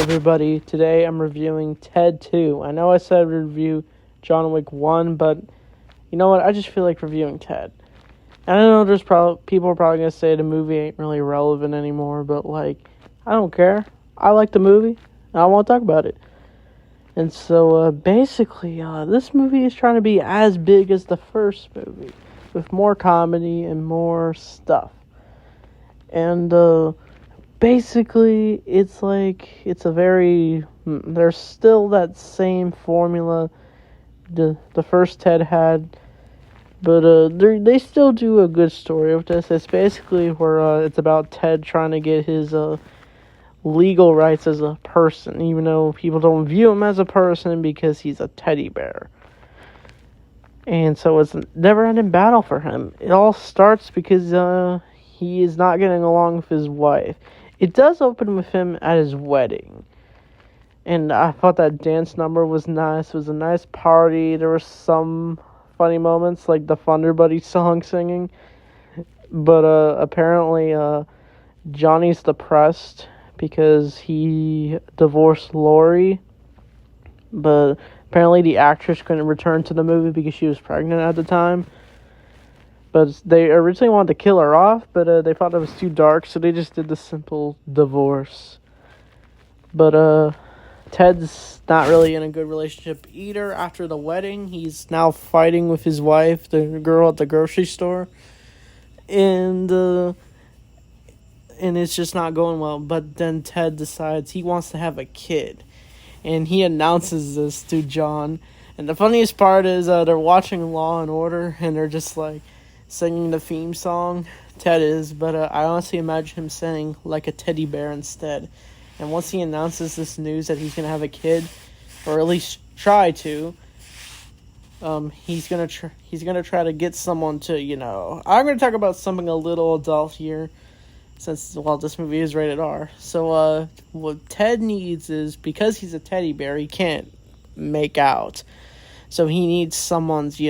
Everybody. Today I'm reviewing Ted 2. I know I said review John Wick 1, but you know what? I just feel like reviewing Ted. And I know there's people are probably going to say the movie ain't really relevant anymore, but I don't care. I like the movie, and I want to talk about it. And so basically, this movie is trying to be as big as the first movie, with more comedy and more stuff. And basically, it's a very, there's still that same formula the first Ted had, but they still do a good story with this. It's basically where it's about Ted trying to get his legal rights as a person, even though people don't view him as a person because he's a teddy bear. And so it's a never-ending battle for him. It all starts because he is not getting along with his wife. It does open with him at his wedding. And I thought that dance number was nice. It was a nice party. There were some funny moments, like the Thunder Buddy song singing. But apparently Johnny's depressed because he divorced Lori. But apparently the actress couldn't return to the movie because she was pregnant at the time. But they originally wanted to kill her off, but they thought it was too dark, so they just did the simple divorce. But Ted's not really in a good relationship either after the wedding. He's now fighting with his wife, the girl at the grocery store. And it's just not going well. But then Ted decides he wants to have a kid. And he announces this to John. And the funniest part is they're watching Law and Order, and they're just singing the theme song. Ted is, but I honestly imagine him saying like a teddy bear instead. And once he announces this news that he's gonna have a kid, or at least try to, he's gonna try to get someone to, I'm gonna talk about something a little adult here, since this movie is rated R. So what Ted needs is, because he's a teddy bear, he can't make out, so he needs someone's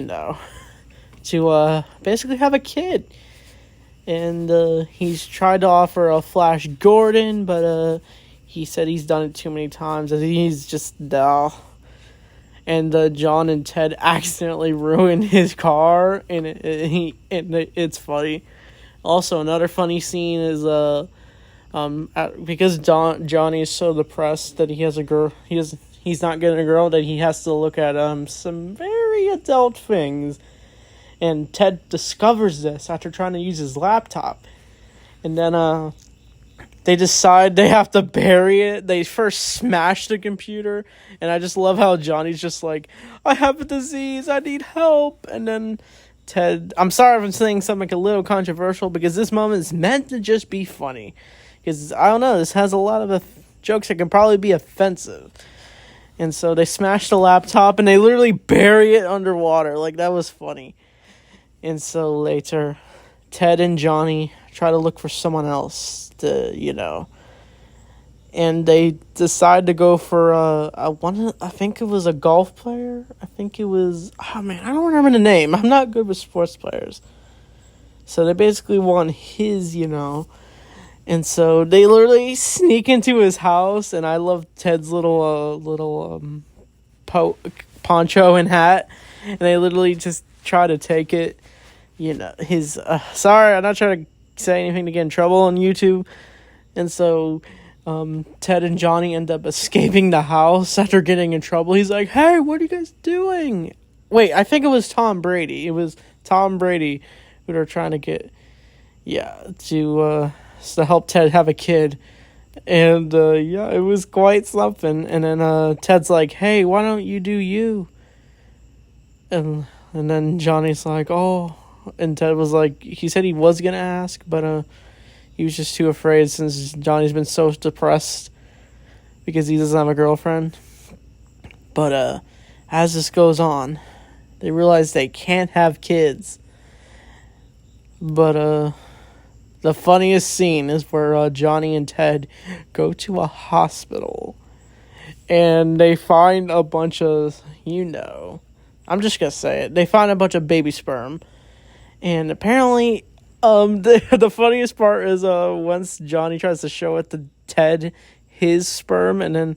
to basically have a kid. And he's tried to offer a Flash Gordon, but he said he's done it too many times and he's just dull. And John and Ted accidentally ruined his car, and it's funny. Also, another funny scene is because Johnny is so depressed that he has a girl, he's not getting a girl, that he has to look at some very adult things. And Ted discovers this after trying to use his laptop. And then they decide they have to bury it. They first smash the computer. And I just love how Johnny's just like, I have a disease, I need help. And then Ted, I'm sorry if I'm saying something a little controversial, because this moment is meant to just be funny. Because, I don't know, this has a lot of jokes that can probably be offensive. And so they smash the laptop and they literally bury it underwater. That was funny. And so later, Ted and Johnny try to look for someone else to, and they decide to go for I think it was a golf player. I think it was, I don't remember the name. I'm not good with sports players. So they basically want his, and so they literally sneak into his house, and I love Ted's little poncho and hat, and they literally just try to take it. His, sorry, I'm not trying to say anything to get in trouble on YouTube. And so, Ted and Johnny end up escaping the house after getting in trouble. He's like, hey, what are you guys doing? Wait, I think it was Tom Brady. It was Tom Brady who they're trying to get, to help Ted have a kid. And, it was quite something. And then, Ted's like, hey, why don't you do you? And then Johnny's like, oh. And Ted was like, he said he was going to ask, but he was just too afraid since Johnny's been so depressed because he doesn't have a girlfriend. But as this goes on, they realize they can't have kids. But the funniest scene is where Johnny and Ted go to a hospital and they find a bunch of, I'm just going to say it, they find a bunch of baby sperm. And apparently, the funniest part is once Johnny tries to show it to Ted, his sperm, and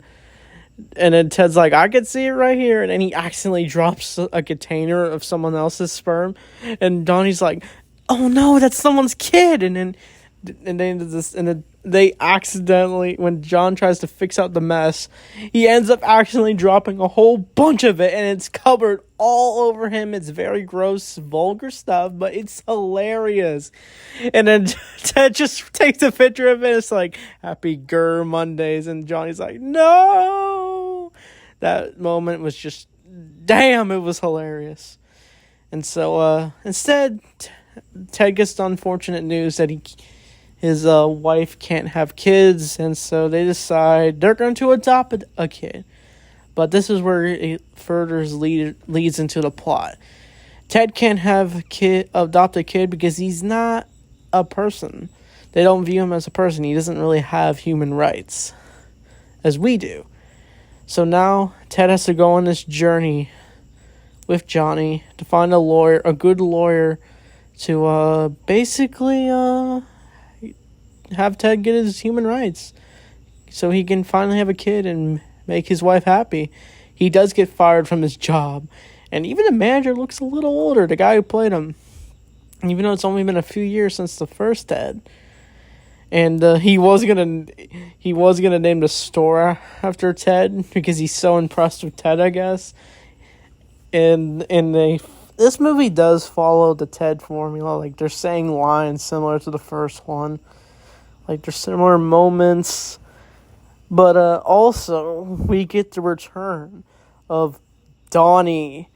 then Ted's like, I can see it right here, and then he accidentally drops a container of someone else's sperm, and Donnie's like, oh no, that's someone's kid, and then they accidentally, when John tries to fix out the mess, he ends up accidentally dropping a whole bunch of it, and it's covered all over him. It's very gross, vulgar stuff, but it's hilarious. And then Ted just takes a picture of it. It's like, Happy Grr Mondays, and Johnny's like, no! That moment was just, damn, it was hilarious. And so, instead, Ted gets the unfortunate news that his wife can't have kids, and so they decide they're going to adopt a kid. But this is where it further leads into the plot. Ted can't adopt a kid because he's not a person. They don't view him as a person. He doesn't really have human rights, as we do. So now Ted has to go on this journey with Johnny to find a good lawyer, to basically have Ted get his human rights so he can finally have a kid and make his wife happy. He does get fired from his job, and even the manager looks a little older, the guy who played him, even though it's only been a few years since the first Ted. And he was gonna name the store after Ted because he's so impressed with Ted, I guess. This movie does follow the Ted formula. Like, they're saying lines similar to the first one. Like, there's similar moments. But also, we get the return of Donnie.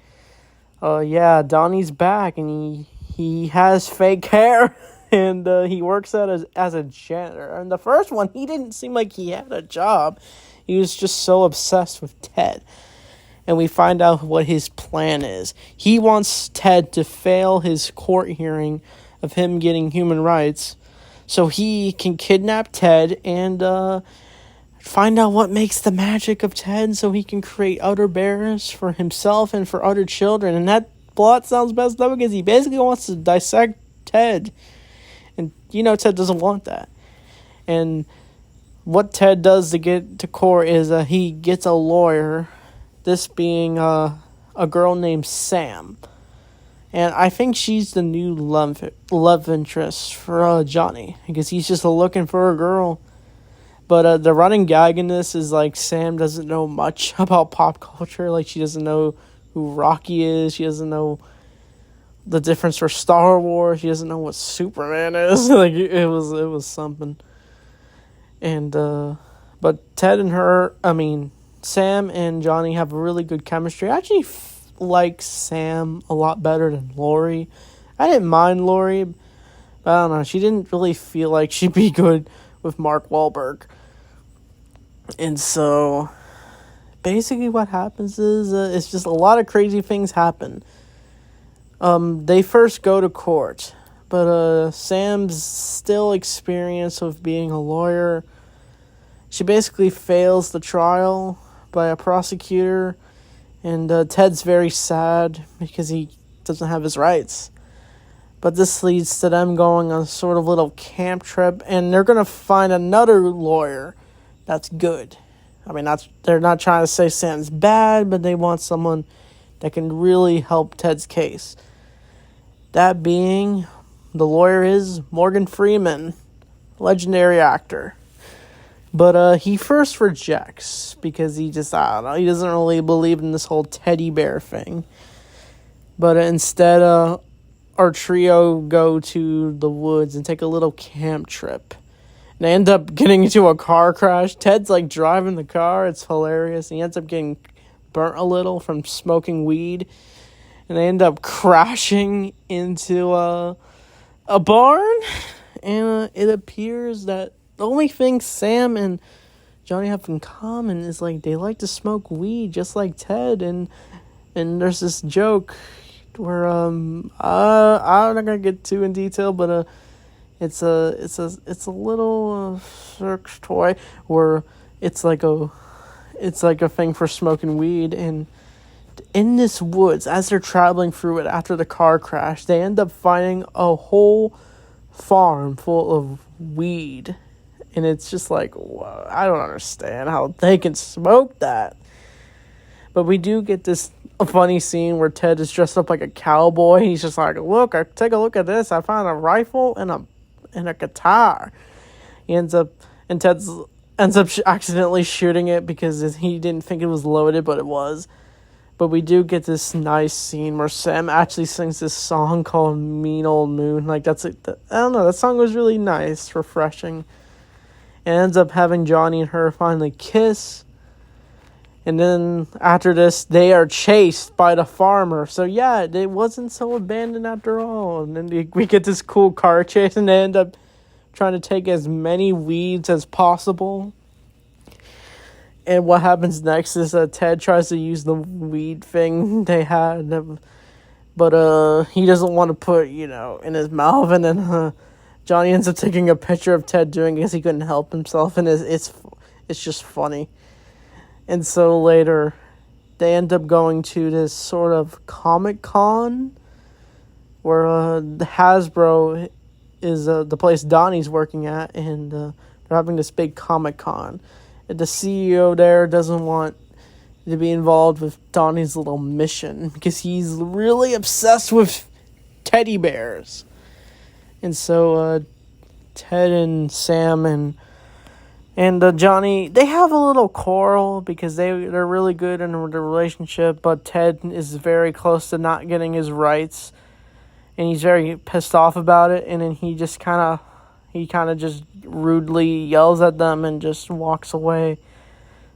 Donnie's back, and he has fake hair. And he works out as a janitor. And the first one, he didn't seem like he had a job. He was just so obsessed with Ted. And we find out what his plan is. He wants Ted to fail his court hearing of him getting human rights, so he can kidnap Ted and find out what makes the magic of Ted, so he can create other bears for himself and for other children. And that plot sounds messed up because he basically wants to dissect Ted. And Ted doesn't want that. And what Ted does to get to court is he gets a lawyer, this being a girl named Sam. And I think she's the new love interest for Johnny, because he's just looking for a girl. But the running gag in this is, like, Sam doesn't know much about pop culture. Like, she doesn't know who Rocky is. She doesn't know the difference for Star Wars. She doesn't know what Superman is. Like, it was something. And but Sam and Johnny have really good chemistry. I actually like Sam a lot better than Lori. I didn't mind Lori, but I don't know. She didn't really feel like she'd be good with Mark Wahlberg. And so, basically what happens is, it's just a lot of crazy things happen. They first go to court, but Sam's still experienced with being a lawyer. She basically fails the trial by a prosecutor, and Ted's very sad because he doesn't have his rights. But this leads to them going on a sort of little camp trip, and they're going to find another lawyer that's good. I mean, they're not trying to say Sam's bad, but they want someone that can really help Ted's case. That being, the lawyer is Morgan Freeman, legendary actor. But he first rejects because he doesn't really believe in this whole teddy bear thing. But instead, our trio go to the woods and take a little camp trip. And they end up getting into a car crash. Ted's like driving the car. It's hilarious. He ends up getting burnt a little from smoking weed. And they end up crashing into a barn. And it appears that the only thing Sam and Johnny have in common is, like, they like to smoke weed just like Ted. And there's this joke where I'm not gonna get too in detail, but it's a little sex toy where it's like a thing for smoking weed. And in this woods, as they're traveling through it after the car crash, they end up finding a whole farm full of weed. And it's just like, whoa, I don't understand how they can smoke that. But we do get this funny scene where Ted is dressed up like a cowboy. He's just like, look, take a look at this. I found a rifle and a guitar. Ted ends up accidentally shooting it because he didn't think it was loaded, but it was. But we do get this nice scene where Sam actually sings this song called Mean Old Moon. Like, I don't know, that song was really nice, refreshing. And ends up having Johnny and her finally kiss. And then after this, they are chased by the farmer. So yeah, it wasn't so abandoned after all. And then we get this cool car chase, and they end up trying to take as many weeds as possible. And what happens next is Ted tries to use the weed thing they had, but he doesn't want to put, in his mouth. And then Johnny ends up taking a picture of Ted doing it because he couldn't help himself, and it's just funny. And so later, they end up going to this sort of Comic-Con where Hasbro is the place Donnie's working at, and they're having this big Comic-Con. And the CEO there doesn't want to be involved with Donnie's little mission because he's really obsessed with teddy bears. And so Ted and Sam and Johnny, they have a little quarrel because they're really good in the relationship, but Ted is very close to not getting his rights, and he's very pissed off about it. And then he kind of just rudely yells at them and just walks away,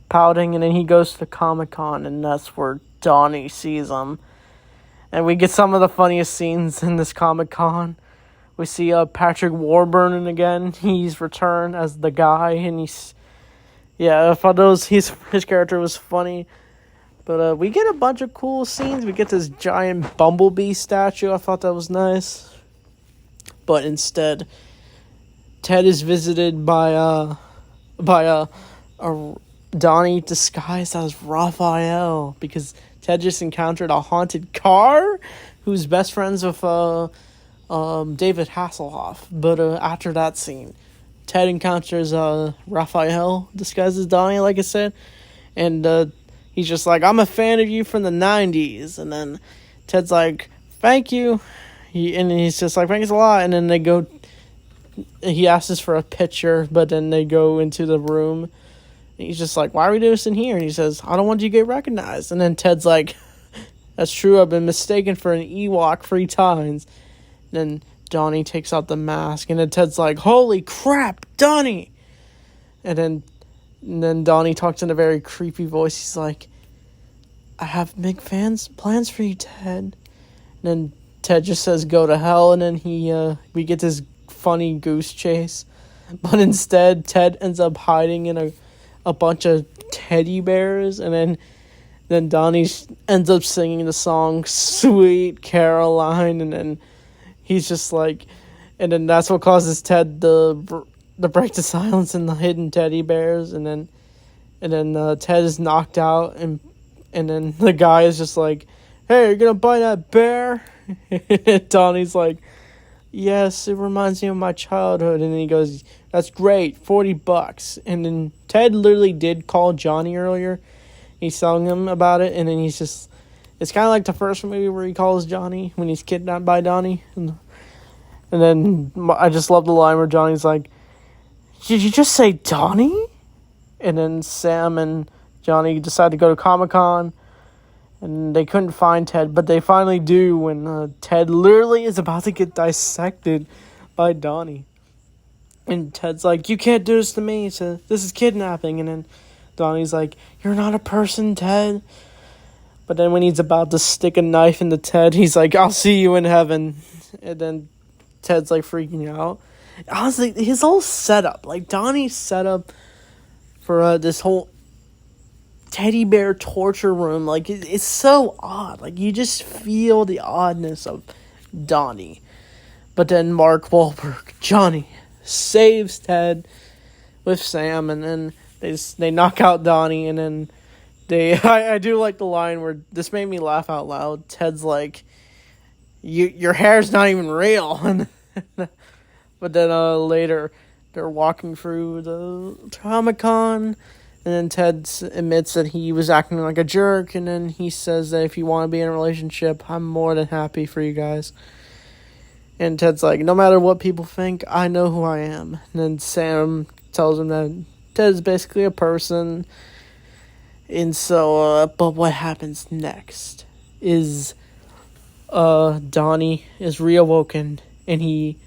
pouting. And then he goes to Comic-Con, and that's where Donnie sees him. And we get some of the funniest scenes in this Comic-Con. We see Patrick Warburton again. He's returned as the guy, and I thought his character was funny. But we get a bunch of cool scenes. We get this giant bumblebee statue. I thought that was nice. But instead, Ted is visited by Donnie disguised as Raphael because Ted just encountered a haunted car who's best friends with David Hasselhoff. But after that scene, Ted encounters Raphael disguised as Donnie, like I said, and he's just like, I'm a fan of you from the 90s. And then Ted's like, thank you. He's just like, thanks a lot. And then he asks for a picture, but then they go into the room. And he's just like, why are we doing this in here? And he says, I don't want you to get recognized. And then Ted's like, that's true, I've been mistaken for an Ewok 3 times. And then Donnie takes out the mask, and then Ted's like, holy crap, Donnie! And then Donnie talks in a very creepy voice. He's like, I have big plans for you, Ted. And then Ted just says, go to hell, and then we get this funny goose chase. But instead, Ted ends up hiding in a bunch of teddy bears, and then Donnie ends up singing the song Sweet Caroline, and then he's just like, and then that's what causes Ted to break the silence in the hidden teddy bears, and then Ted is knocked out, and then the guy is just like, hey, you're gonna buy that bear? Donnie's like, yes, it reminds me of my childhood. And then he goes, that's great, $40. And then Ted literally did call Johnny earlier. He's telling him about it, and then he's just, it's kind of like the first movie where he calls Johnny when he's kidnapped by Donnie. And then I just love the line where Johnny's like, did you just say Donnie? And then Sam and Johnny decide to go to Comic-Con, and they couldn't find Ted, but they finally do when Ted literally is about to get dissected by Donnie. And Ted's like, you can't do this to me, so this is kidnapping. And then Donnie's like, you're not a person, Ted. But then when he's about to stick a knife into Ted, he's like, I'll see you in heaven. And then Ted's like freaking out. Honestly, his whole setup, like Donnie's setup for this whole teddy bear torture room, like it's so odd. Like you just feel the oddness of Donnie. But then Mark Wahlberg, Johnny, saves Ted with Sam, and then they knock out Donnie, and then I do like the line where this made me laugh out loud. Ted's like, your hair's not even real. But then later they're walking through the Comic-Con, and then Ted admits that he was acting like a jerk, and then he says that if you want to be in a relationship, I'm more than happy for you guys. And Ted's like, no matter what people think, I know who I am. And then Sam tells him that Ted's basically a person. And so, but what happens next is Donnie is reawoken, and he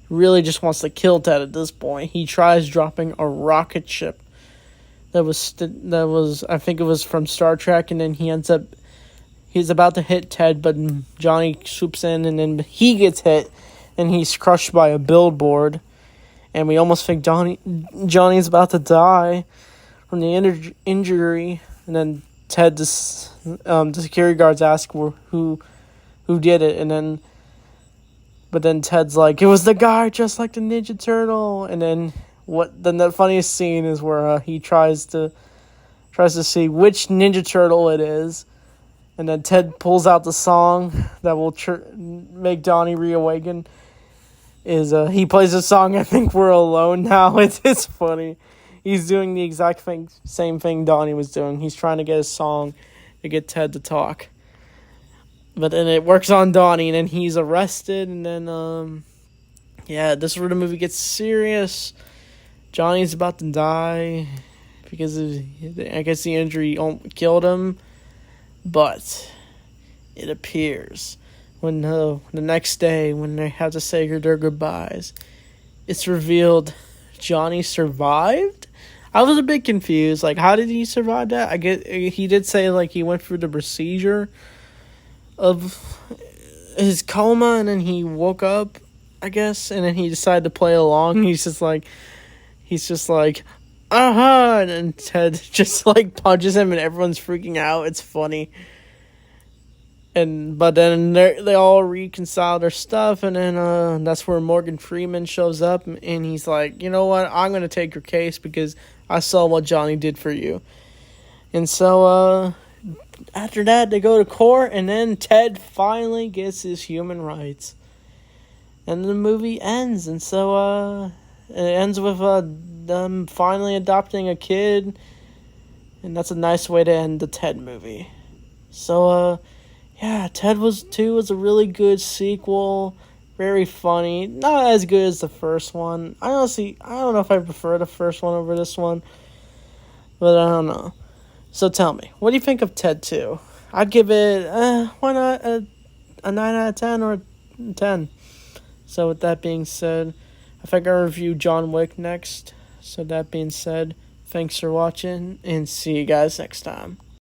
really just wants to kill Ted at this point. He tries dropping a rocket ship that was I think it was from Star Trek, and then he's about to hit Ted, but Johnny swoops in, and then he gets hit, and he's crushed by a billboard, and we almost think Johnny's about to die from the injury, and then the security guards ask who did it, but then Ted's like, it was the guy just like the Ninja Turtle, and then the funniest scene is where he tries to see which Ninja Turtle it is, and then Ted pulls out the song that will make Donnie reawaken. He plays a song, I Think We're Alone Now. It's funny. He's doing the exact same thing Donnie was doing. He's trying to get a song to get Ted to talk. But then it works on Donnie, and then he's arrested, and then, this is where the movie gets serious. Johnny's about to die because I guess the injury killed him, but it appears when the next day, when they have to say their goodbyes, it's revealed Johnny survived. I was a bit confused. Like, how did he survive that? I get he did say like he went through the procedure of his coma, and then he woke up, I guess, and then he decided to play along. He's just like, and then Ted just like punches him, and everyone's freaking out. It's funny. But then they all reconcile their stuff, and then that's where Morgan Freeman shows up, and he's like, you know what, I'm going to take your case because I saw what Johnny did for you. And so after that, they go to court, and then Ted finally gets his human rights. And the movie ends, and so it ends with them finally adopting a kid, and that's a nice way to end the Ted movie. So, Ted 2 was a really good sequel, very funny, not as good as the first one. I don't know if I prefer the first one over this one, but I don't know. So tell me, what do you think of Ted 2? I'd give it, why not a 9 out of 10 or a 10? So with that being said, I think I'll review John Wick next. So that being said, thanks for watching, and see you guys next time.